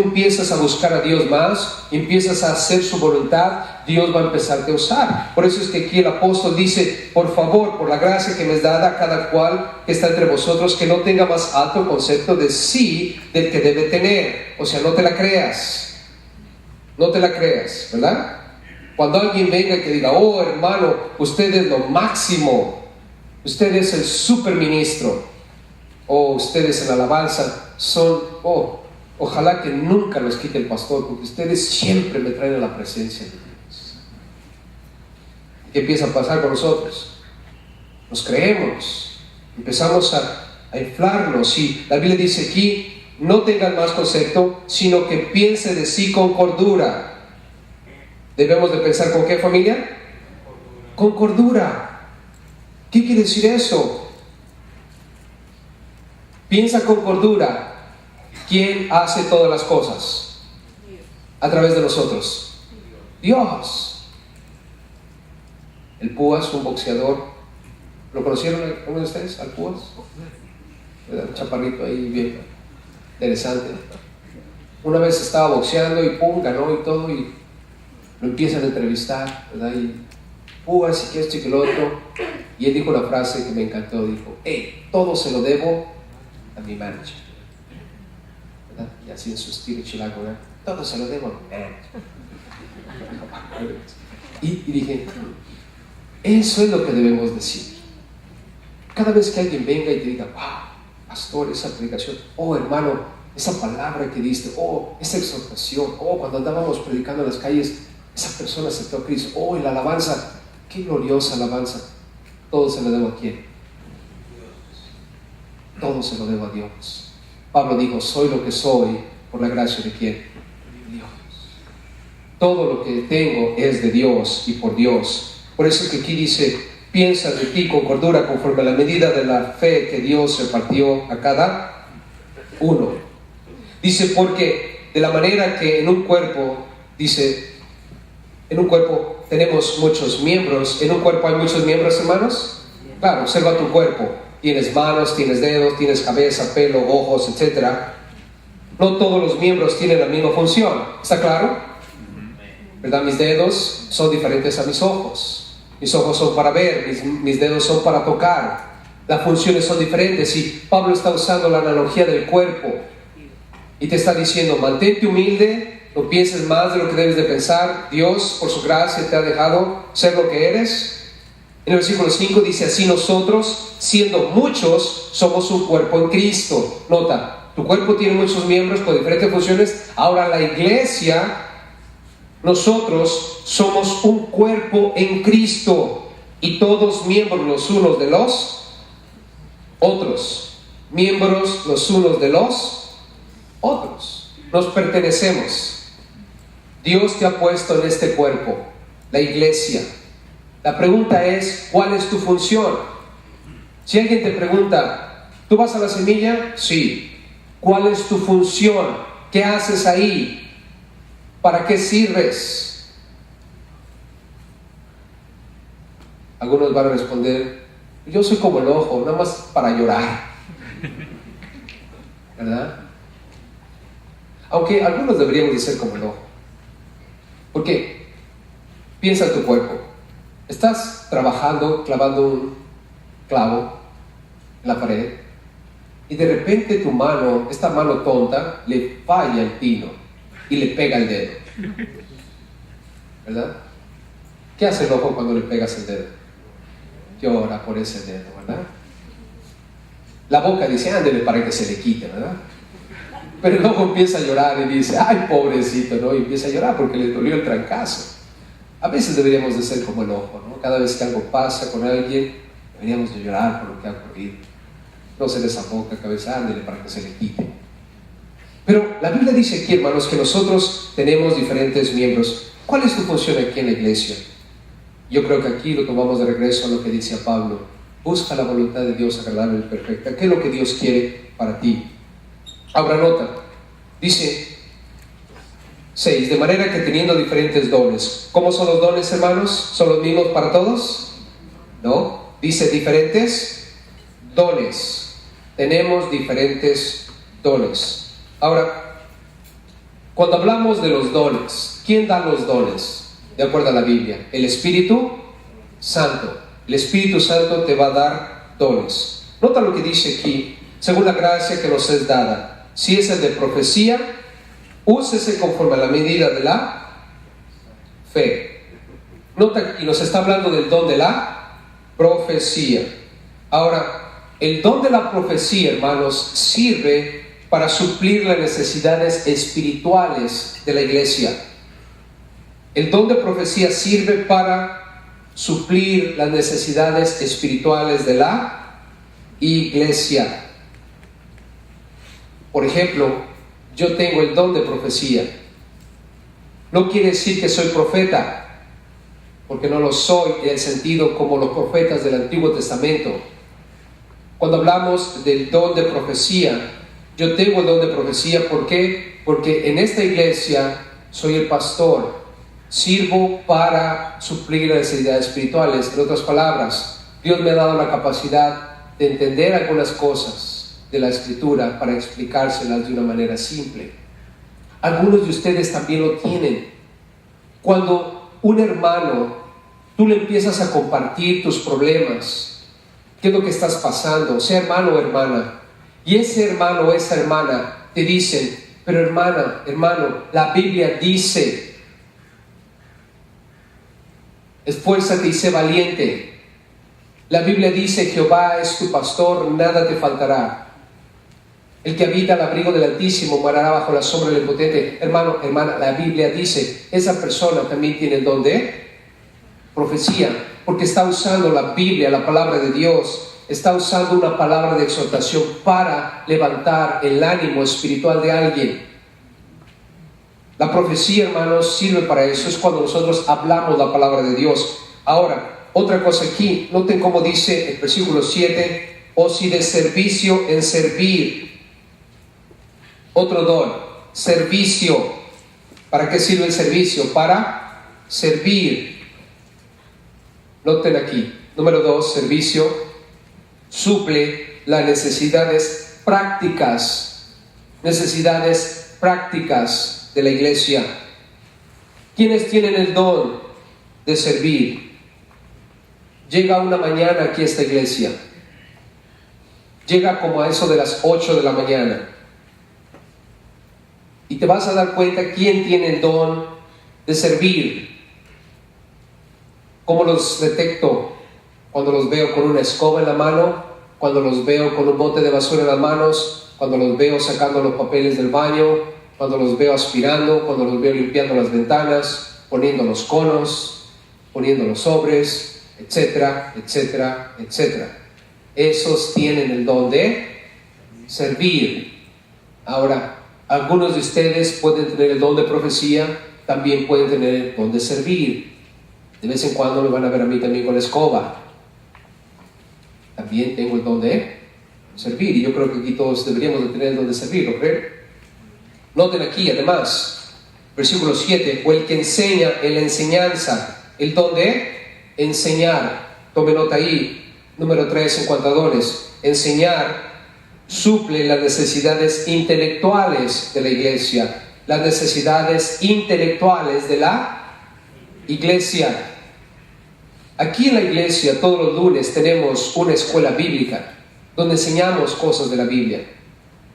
empiezas a buscar a Dios más, empiezas a hacer su voluntad, Dios va a empezarte a usar. Por eso es que aquí el apóstol dice, por favor, por la gracia que me es dada a cada cual que está entre vosotros, que no tenga más alto concepto de sí del que debe tener. O sea, no te la creas. No te la creas, ¿verdad? Cuando alguien venga y te diga, oh hermano, usted es lo máximo, usted es el superministro, o ustedes en la alabanza son, ojalá que nunca los quite el pastor, porque ustedes siempre me traen a la presencia de Dios. ¿Qué empieza a pasar con nosotros? Nos creemos, empezamos a inflarnos, y la Biblia dice aquí, no tengan más concepto, sino que piense de sí con cordura. ¿Debemos de pensar con qué, familia? Con cordura. ¿Qué quiere decir eso? Piensa con cordura. ¿Quién hace todas las cosas? A través de nosotros. Dios. El Púas, un boxeador. ¿Lo conocieron uno de ustedes? ¿Al Púas? Un chaparrito ahí bien interesante. Una vez estaba boxeando y pum, ganó y todo, y lo empiezan a entrevistar, ¿verdad? Y Púas y que esto y que lo otro. Y él dijo una frase que me encantó. Dijo, todo se lo debo a mi manager. Y así en su estilo chilango, ¿verdad? Todo se lo debo. Y dije, eso es lo que debemos decir. Cada vez que alguien venga y te diga, wow, pastor, esa predicación, hermano, esa palabra que diste, esa exhortación, cuando andábamos predicando en las calles, esa persona aceptó a Cristo, la alabanza, qué gloriosa alabanza. Todo se lo debo a quién? todo se lo debo a Dios. Pablo dijo, soy lo que soy por la gracia de ¿quién? Dios. Todo lo que tengo es de Dios y por Dios. Por eso que aquí dice, piensa de ti con cordura conforme a la medida de la fe que Dios repartió a cada uno. Dice, porque de la manera que en un cuerpo, dice, en un cuerpo tenemos muchos miembros. ¿En un cuerpo hay muchos miembros, hermanos? Claro, observa tu cuerpo. Tienes manos, tienes dedos, tienes cabeza, pelo, ojos, etc. No todos los miembros tienen la misma función. ¿Está claro? ¿Verdad? Mis dedos son diferentes a mis ojos. Mis ojos son para ver, mis dedos son para tocar. Las funciones son diferentes. Y Pablo está usando la analogía del cuerpo. Y te está diciendo, mantente humilde, no pienses más de lo que debes de pensar. Dios, por su gracia, te ha dejado ser lo que eres. En el versículo 5 dice, así nosotros, siendo muchos, somos un cuerpo en Cristo. Nota, tu cuerpo tiene muchos miembros con diferentes funciones. Ahora la iglesia, nosotros somos un cuerpo en Cristo y todos miembros los unos de los otros. Miembros los unos de los otros. Nos pertenecemos. Dios te ha puesto en este cuerpo, la iglesia. La pregunta es, ¿cuál es tu función? Si alguien te pregunta, ¿tú vas a la semilla? Sí. ¿Cuál es tu función? ¿Qué haces ahí? ¿Para qué sirves? Algunos van a responder, yo soy como el ojo, nada más para llorar. ¿Verdad? Aunque algunos deberíamos de ser como el ojo. ¿Por qué? Piensa en tu cuerpo. Estás trabajando, clavando un clavo en la pared, y de repente tu mano, esta mano tonta, le falla el tino y le pega el dedo. ¿Verdad? ¿Qué hace el ojo cuando le pegas el dedo? Llora por ese dedo, ¿verdad? La boca dice, ándele para que se le quite, ¿verdad? Pero el ojo empieza a llorar y dice, ay, pobrecito, ¿no? Y empieza a llorar porque le dolió el trancazo. A veces deberíamos de ser como el ojo, ¿no? Cada vez que algo pasa con alguien, deberíamos de llorar por lo que ha ocurrido. No se desafoca, cabeza, ándele para que se le quite. Pero la Biblia dice aquí, hermanos, que nosotros tenemos diferentes miembros. ¿Cuál es tu función aquí en la iglesia? Yo creo que aquí lo tomamos de regreso a lo que dice Pablo. Busca la voluntad de Dios agradable y perfecta. ¿Qué es lo que Dios quiere para ti? Ahora nota, dice 6, de manera que teniendo diferentes dones. ¿Cómo son los dones, hermanos? ¿Son los mismos para todos? No, dice diferentes dones. Tenemos diferentes dones. Ahora, cuando hablamos de los dones, ¿quién da los dones? De acuerdo a la Biblia, el Espíritu Santo. El Espíritu Santo te va a dar dones. Nota lo que dice aquí, según la gracia que nos es dada. Si es el de profecía, úsese conforme a la medida de la fe. Nota, y nos está hablando del don de la profecía. Ahora, el don de la profecía, hermanos, sirve para suplir las necesidades espirituales de la iglesia. El don de profecía sirve para suplir las necesidades espirituales de la iglesia. Por ejemplo, yo tengo el don de profecía. No quiere decir que soy profeta, porque no lo soy en el sentido como los profetas del Antiguo Testamento. Cuando hablamos del don de profecía, yo tengo el don de profecía. ¿Por qué? Porque en esta iglesia soy el pastor, sirvo para suplir las necesidades espirituales. En otras palabras, Dios me ha dado la capacidad de entender algunas cosas de la Escritura para explicárselas de una manera simple. Algunos de ustedes también lo tienen. Cuando un hermano, tú le empiezas a compartir tus problemas, qué es lo que estás pasando, sea hermano o hermana, y ese hermano o esa hermana te dicen, pero hermana, hermano, la Biblia dice, esfuérzate y sé valiente. La Biblia dice, Jehová es tu pastor, nada te faltará. El que habita al abrigo del Altísimo morará bajo la sombra del Potente. Hermano, hermana, la Biblia dice, esa persona también tiene el don de profecía, porque está usando la Biblia, la palabra de Dios, está usando una palabra de exhortación para levantar el ánimo espiritual de alguien. La profecía, hermanos, sirve para eso. Es cuando nosotros hablamos la palabra de Dios. Ahora, otra cosa aquí, noten cómo dice el versículo 7, o si de servicio en servir. Otro don, servicio. ¿Para qué sirve el servicio? Para servir. Noten aquí, número 2, servicio suple las necesidades prácticas de la iglesia. ¿Quiénes tienen el don de servir? Llega una mañana aquí a esta iglesia, llega como a eso de las 8 de la mañana, y te vas a dar cuenta quién tiene el don de servir. ¿Cómo los detecto? Cuando los veo con una escoba en la mano, cuando los veo con un bote de basura en las manos, cuando los veo sacando los papeles del baño, cuando los veo aspirando, cuando los veo limpiando las ventanas, poniendo los conos, poniendo los sobres, etcétera, etcétera, etcétera. Esos tienen el don de servir. Ahora, algunos de ustedes pueden tener el don de profecía, también pueden tener el don de servir. De vez en cuando me van a ver a mí también con la escoba. También tengo el don de servir, y yo creo que aquí todos deberíamos de tener el don de servir, ¿no creen? Noten aquí, además, versículo 7, o el que enseña en la enseñanza, el don de enseñar. Tome nota ahí, número 3 en cuanto a dones. Enseñar suple las necesidades intelectuales de la iglesia, las necesidades intelectuales de la iglesia. Aquí en la iglesia todos los lunes tenemos una escuela bíblica donde enseñamos cosas de la Biblia.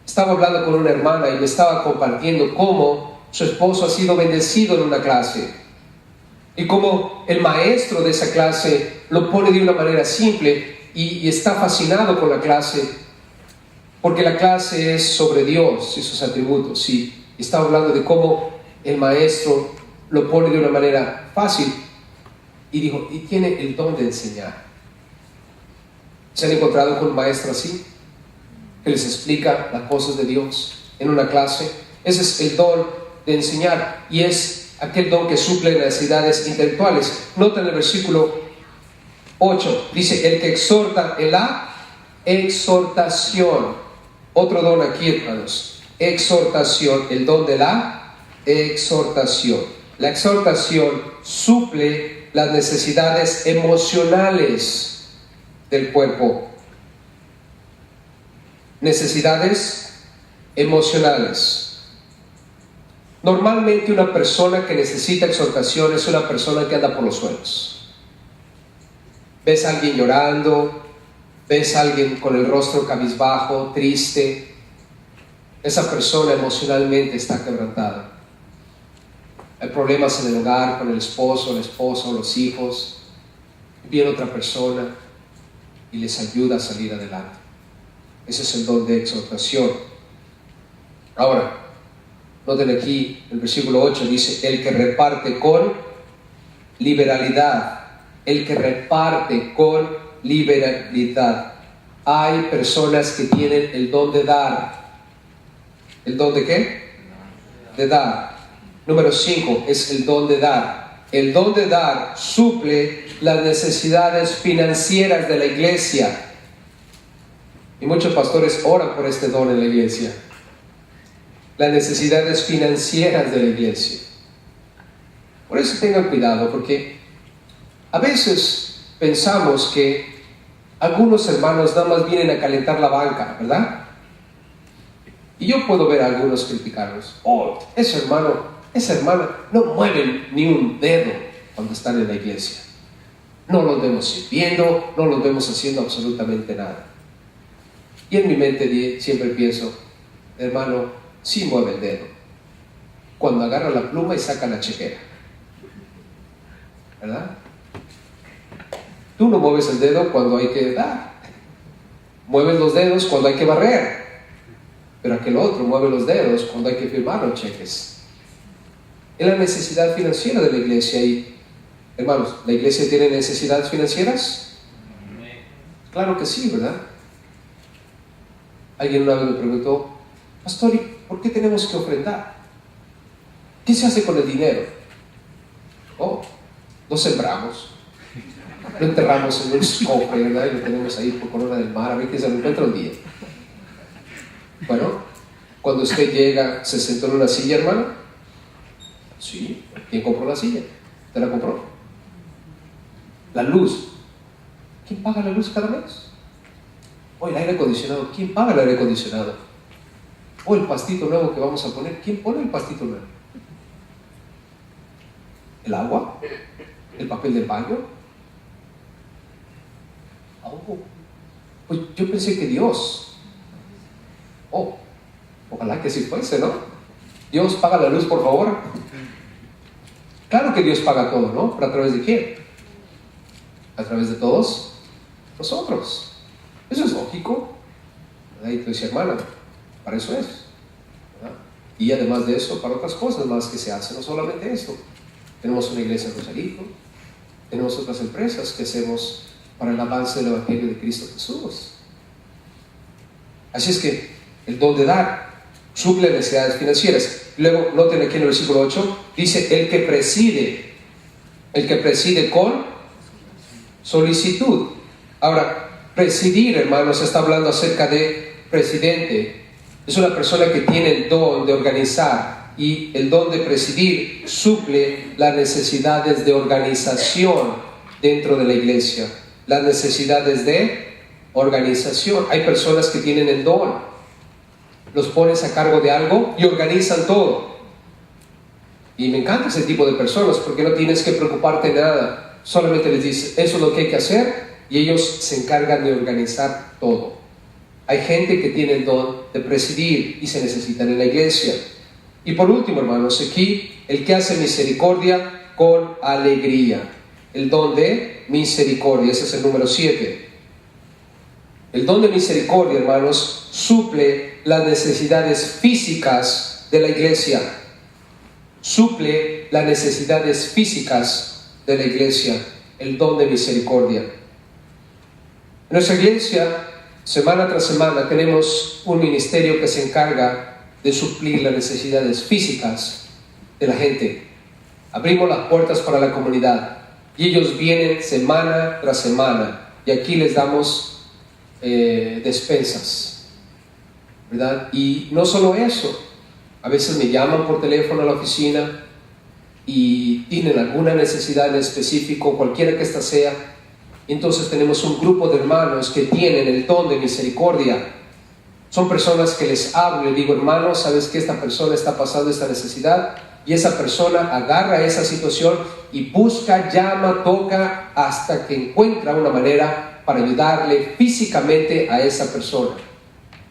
Estaba hablando con una hermana y me estaba compartiendo cómo su esposo ha sido bendecido en una clase y cómo el maestro de esa clase lo pone de una manera simple y está fascinado con la clase, porque la clase es sobre Dios y sus atributos, y está hablando de cómo el maestro lo pone de una manera fácil, y dijo, y tiene el don de enseñar. ¿Se han encontrado con un maestro así? Que les explica las cosas de Dios en una clase. Ese es el don de enseñar, y es aquel don que suple necesidades intelectuales. Noten el versículo 8, dice, el que exhorta en la exhortación. Otro don aquí, hermanos, exhortación, el don de la exhortación. La exhortación suple las necesidades emocionales del cuerpo. Necesidades emocionales. Normalmente una persona que necesita exhortación es una persona que anda por los suelos. Ves a alguien llorando, ves a alguien con el rostro cabizbajo, triste. Esa persona emocionalmente está quebrantada. Hay problemas en el hogar, con el esposo, la esposa, los hijos. Viene otra persona y les ayuda a salir adelante. Ese es el don de exhortación. Ahora, noten aquí el versículo 8, dice, el que reparte con liberalidad. El que reparte con liberalidad. Hay personas que tienen el don de dar. ¿El don de qué? De dar. Número 5 es el don de dar. El don de dar suple las necesidades financieras de la iglesia. Y muchos pastores oran por este don en la iglesia. Las necesidades financieras de la iglesia. Por eso tengan cuidado, porque a veces pensamos que algunos hermanos nada más vienen a calentar la banca, ¿verdad? Y yo puedo ver a algunos criticarlos. Oh, ese hermano, esa hermana no mueven ni un dedo cuando están en la iglesia. No los vemos sirviendo, no los vemos haciendo absolutamente nada. Y en mi mente siempre pienso, hermano, sí mueve el dedo cuando agarra la pluma y saca la chequera, ¿verdad? Tú no mueves el dedo cuando hay que dar. Mueves los dedos cuando hay que barrer. Pero aquel otro mueve los dedos cuando hay que firmar los cheques. Es la necesidad financiera de la iglesia. Y, hermanos, ¿la iglesia tiene necesidades financieras? Claro que sí, ¿verdad? Alguien una vez me preguntó, pastor, ¿y por qué tenemos que ofrendar? ¿Qué se hace con el dinero? Oh, lo sembramos, lo enterramos en un cofre, ¿verdad? Y lo tenemos ahí por Corona del Mar, a ver quién se lo encuentra un día. Bueno, cuando usted llega, ¿se sentó en una silla, hermano? Sí. ¿Quién compró la silla? ¿Usted la compró? La luz. ¿Quién paga la luz cada mes? O el aire acondicionado. ¿Quién paga el aire acondicionado? O el pastito nuevo que vamos a poner. ¿Quién pone el pastito nuevo? ¿El agua? ¿El papel de baño? Oh, pues yo pensé que Dios. Oh, ojalá que sí fuese, ¿no? Dios paga la luz, por favor. Claro que Dios paga todo, ¿no? ¿Pero a través de quién? A través de todos nosotros. Eso es lógico, ¿verdad? Y tú dices, hermana, para eso es, ¿verdad? Y además de eso, para otras cosas más que se hacen, no solamente esto. Tenemos una iglesia en Rosarito, tenemos otras empresas que hacemos para el avance del Evangelio de Cristo Jesús. Así es que el don de dar suple necesidades financieras. Luego, noten aquí en el versículo 8, dice, el que preside con solicitud. Ahora, presidir, hermanos, está hablando acerca de presidente. Es una persona que tiene el don de organizar, y el don de presidir suple las necesidades de organización dentro de la iglesia. Las necesidades de organización. Hay personas que tienen el don, los pones a cargo de algo y organizan todo. Y me encanta ese tipo de personas, porque no tienes que preocuparte de nada. Solamente les dices, eso es lo que hay que hacer, y ellos se encargan de organizar todo. Hay gente que tiene el don de presidir y se necesitan en la iglesia. Y por último, hermanos, aquí el que hace misericordia con alegría. El don de misericordia, ese es el número 7. El don de misericordia, hermanos, suple las necesidades físicas de la iglesia. Suple las necesidades físicas de la iglesia. El don de misericordia. En nuestra iglesia, semana tras semana, tenemos un ministerio que se encarga de suplir las necesidades físicas de la gente. Abrimos las puertas para la comunidad y ellos vienen semana tras semana, y aquí les damos despensas, ¿verdad? Y no solo eso, a veces me llaman por teléfono a la oficina y tienen alguna necesidad en específico, cualquiera que ésta sea. Entonces tenemos un grupo de hermanos que tienen el don de misericordia. Son personas que les hablo y digo, hermano, ¿sabes que esta persona está pasando esta necesidad? Y esa persona agarra esa situación y busca, llama, toca, hasta que encuentra una manera para ayudarle físicamente a esa persona.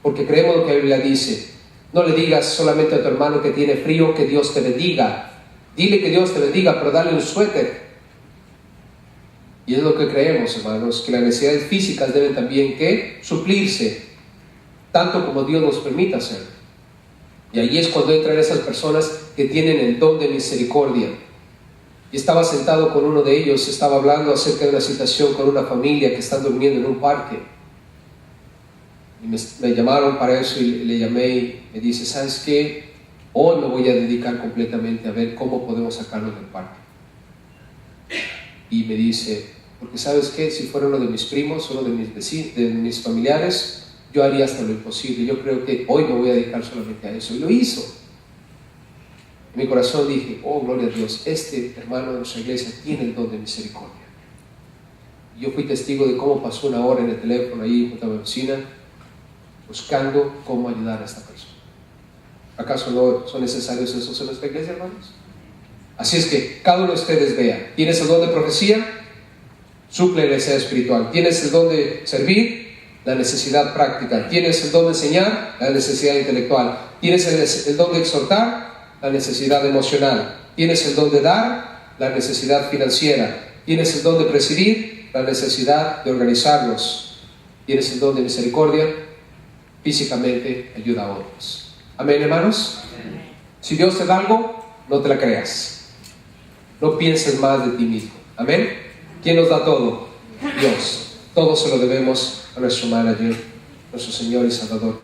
Porque creemos lo que la Biblia dice. No le digas solamente a tu hermano que tiene frío, que Dios te bendiga. Dile que Dios te bendiga, pero dale un suéter. Y es lo que creemos, hermanos, que las necesidades físicas deben también que suplirse, tanto como Dios nos permita hacerlo. Y ahí es cuando entran esas personas que tienen el don de misericordia. Y estaba sentado con uno de ellos, estaba hablando acerca de una situación con una familia que están durmiendo en un parque. Y me llamaron para eso y le llamé y me dice, ¿sabes qué? Hoy me voy a dedicar completamente a ver cómo podemos sacarlos del parque. Y me dice, porque ¿sabes qué? Si fuera uno de mis primos, uno de mis vecinos, de mis familiares, yo haría hasta lo imposible. Yo creo que hoy me voy a dedicar solamente a eso. Y lo hizo. En mi corazón dije, oh, gloria a Dios, este hermano de nuestra iglesia tiene el don de misericordia. Yo fui testigo de cómo pasó una hora en el teléfono ahí junto a mi vecina, buscando cómo ayudar a esta persona. ¿Acaso no son necesarios esos en nuestra iglesia, hermanos? Así es que cada uno de ustedes vea, ¿tienes el don de profecía? Suple la necesidad espiritual. ¿Tienes el don de servir? La necesidad práctica. ¿Tienes el don de enseñar? La necesidad intelectual. ¿Tienes el don de exhortar? La necesidad emocional. ¿Tienes el don de dar? La necesidad financiera. ¿Tienes el don de presidir? La necesidad de organizarnos. ¿Tienes el don de misericordia? Físicamente ayuda a otros. Amén, hermanos. Amén. Si Dios te da algo, no te la creas. No pienses más de ti mismo. Amén. ¿Quién nos da todo? Dios. Todo se lo debemos a nuestro manager, nuestro Señor y Salvador.